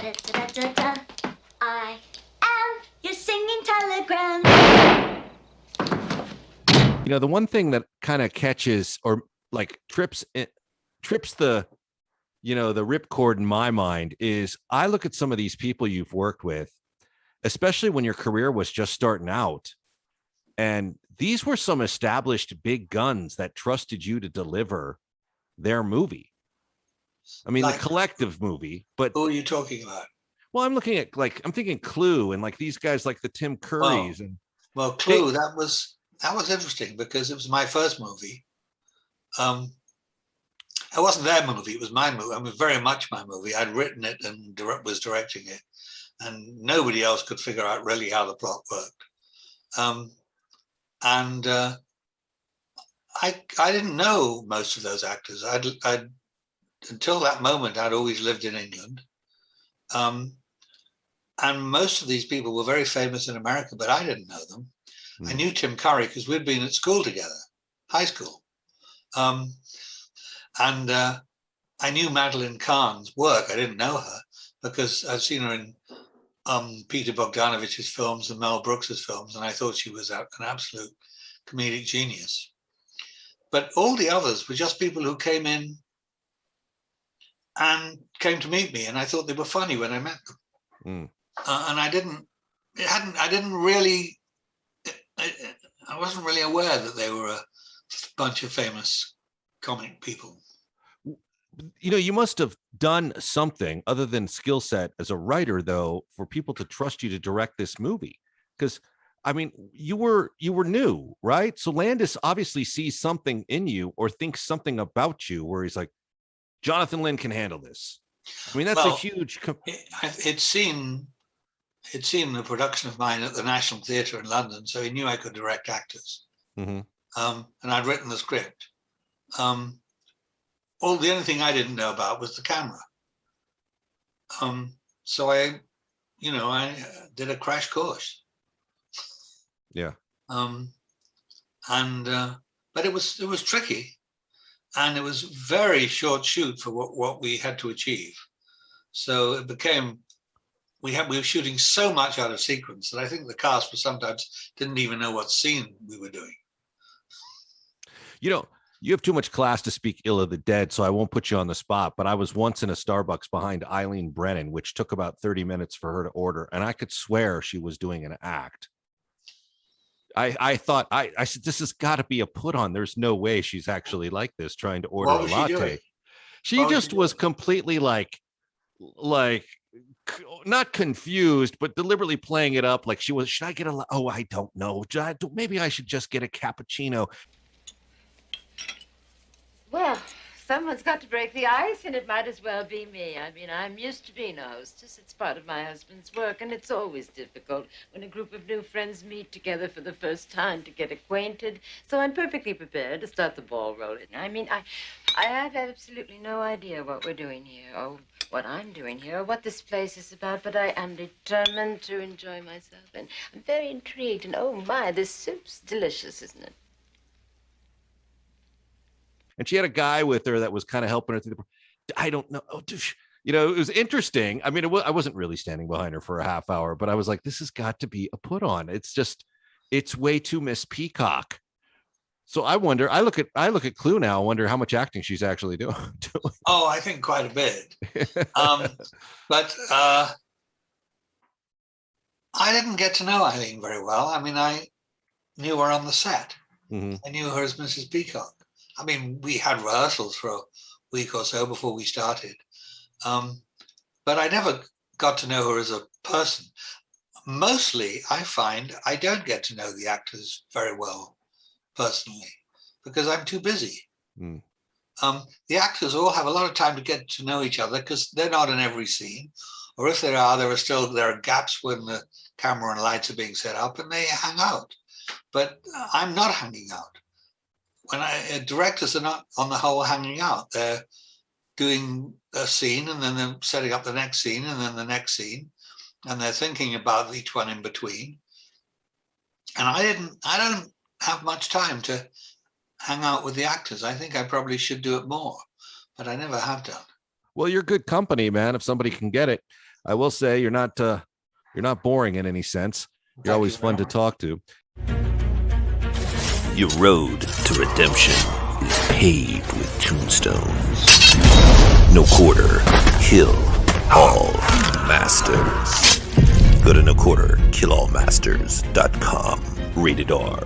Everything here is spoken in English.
Da-da-da-da-da-da. I am your singing telegram. You know, the one thing that kind of catches or like trips the, you know, the ripcord in my mind is I look at some of these people you've worked with, especially when your career was just starting out. And these were some established big guns that trusted you to deliver their movie. I mean, like, the collective movie, but who are you talking about? Well, I'm looking at, like, I'm thinking Clue and like these guys like the Tim Currys. Well, Clue, that was interesting because it was my first movie. It wasn't their movie, it was my movie. I mean, very much my movie. I'd written it and was directing it, and nobody else could figure out really how the plot worked. I didn't know most of those actors. I'd until that moment, I'd always lived in England. And most of these people were very famous in America, but I didn't know them. I knew Tim Curry because we'd been at school together, high school. And I knew Madeline Kahn's work. I didn't know her because I've seen her in Peter Bogdanovich's films and Mel Brooks's films, and I thought she was an absolute comedic genius. But all the others were just people who came in and came to meet me, and I thought they were funny when I met them. And I wasn't really aware that they were a bunch of famous comic people. You know, you must have done something other than skill set as a writer, though, for people to trust you to direct this movie. Because, I mean, you were new, right? So Landis obviously sees something in you or thinks something about you where he's like, Jonathan Lynn can handle this. I mean, that's a huge. It's seen the production of mine at the National Theatre in London, so he knew I could direct actors. And I'd written the script. The only thing I didn't know about was the camera. So I did a crash course. Yeah. But it was tricky. And it was very short shoot for what we had to achieve. So it became, we were shooting so much out of sequence that I think the cast sometimes didn't even know what scene we were doing. You know, you have too much class to speak ill of the dead, so I won't put you on the spot, but I was once in a Starbucks behind Eileen Brennan, which took about 30 minutes for her to order, and I could swear she was doing an act. I thought, I said, this has got to be a put on. There's no way she's actually like this trying to order a latte. She just was completely like not confused, but deliberately playing it up. Like she was, should I get I don't know. Maybe I should just get a cappuccino. Well, someone's got to break the ice, and it might as well be me. I mean, I'm used to being a hostess. It's part of my husband's work, and it's always difficult when a group of new friends meet together for the first time to get acquainted. So I'm perfectly prepared to start the ball rolling. I mean, I have absolutely no idea what we're doing here, or what I'm doing here, or what this place is about, but I am determined to enjoy myself, and I'm very intrigued, and oh my, this soup's delicious, isn't it? And she had a guy with her that was kind of helping her through I don't know. You know, it was interesting. I mean, I wasn't really standing behind her for a half hour, but I was like, this has got to be a put on. It's way too Miss Peacock. So I wonder, I look at Clue now, I wonder how much acting she's actually doing. Oh, I think quite a bit. But I didn't get to know Eileen very well. I mean, I knew her on the set. I knew her as Mrs. Peacock. I mean, we had rehearsals for a week or so before we started. But I never got to know her as a person. Mostly, I find I don't get to know the actors very well personally because I'm too busy. The actors all have a lot of time to get to know each other because they're not in every scene. Or if there are gaps when the camera and lights are being set up and they hang out. But I'm not hanging out. Directors are not on the whole hanging out. They're doing a scene and then they're setting up the next scene and then the next scene, and they're thinking about each one in between. And I don't have much time to hang out with the actors. I think I probably should do it more, but I never have done. Well, you're good company, man, if somebody can get it. I will say you're not boring in any sense. You're always fun to talk to. Your road to redemption is paved with tombstones. No quarter, kill all masters. Go to noquarterkillallmasters.com. Rated R.